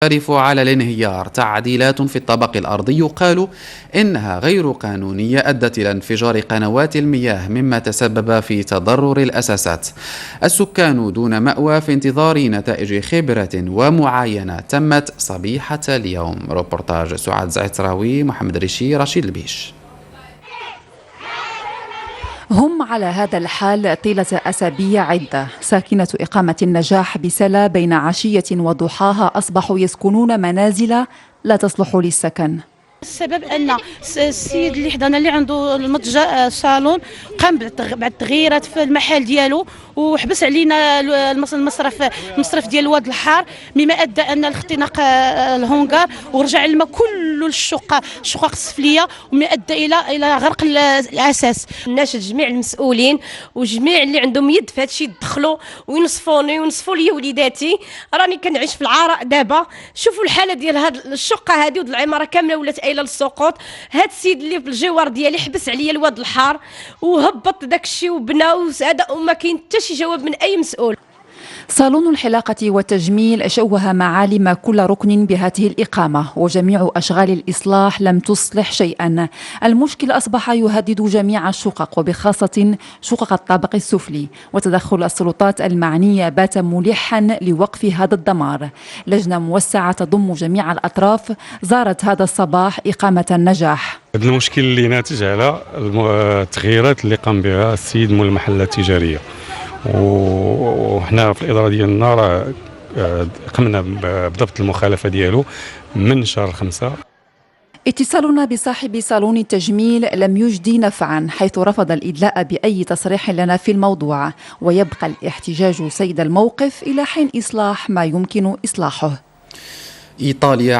تختلف على الانهيار. تعديلات في الطابق الأرضي يقال إنها غير قانونية أدت إلى انفجار قنوات المياه مما تسبب في تضرر الأساسات. السكان دون مأوى في انتظار نتائج خبرة ومعاينة تمت صبيحة اليوم. روبورتاج سعاد زعتراوي، محمد ريشي، رشيد البيش. هم على هذا الحال طيلة أسابيع عدة. ساكنة إقامة النجاح بسلا بين عشية وضحاها أصبحوا يسكنون منازل لا تصلح للسكن. السبب ان السيد اللي حضرنا اللي عنده المتجر صالون قام بالتغييرات في المحل ديالو وحبس علينا المصرف ديال الواد الحار، مما ادى ان الاختناق الهونغار ورجع الماء كله للشقق السفليه، وما ادى الى غرق الاساس. الناس جميع المسؤولين وجميع اللي عندهم يد في هذا الشيء يدخلوا وينصفوني وينصفوا لي وليداتي. راني كنعيش في العراء دابا، شوفوا الحاله ديال هذه الشقه هذه العماره كامله ولات الى للسقوط. هاد السيد اللي في الجوار ديالي حبس عليا الواد الحار وهبط داك الشيء وبنى هذا، وما كاين حتى شي جواب من اي مسؤول. صالون الحلاقة والتجميل شوه معالم كل ركن بهذه الإقامة، وجميع أشغال الإصلاح لم تصلح شيئا. المشكل أصبح يهدد جميع الشقق وبخاصة شقق الطابق السفلي، وتدخل السلطات المعنية بات ملحا لوقف هذا الدمار. لجنة موسعة تضم جميع الأطراف زارت هذا الصباح إقامة النجاح. هذا المشكل اللي ناتج على التغييرات اللي قام بها السيد مول المحلات التجارية، وحنا في الإدارة ديالنا راه قمنا بضبط المخالفة ديالو من شهر 5. اتصالنا بصاحب صالون التجميل لم يجدي نفعا، حيث رفض الإدلاء بأي تصريح لنا في الموضوع، ويبقى الاحتجاج سيد الموقف إلى حين إصلاح ما يمكن إصلاحه. إيطاليا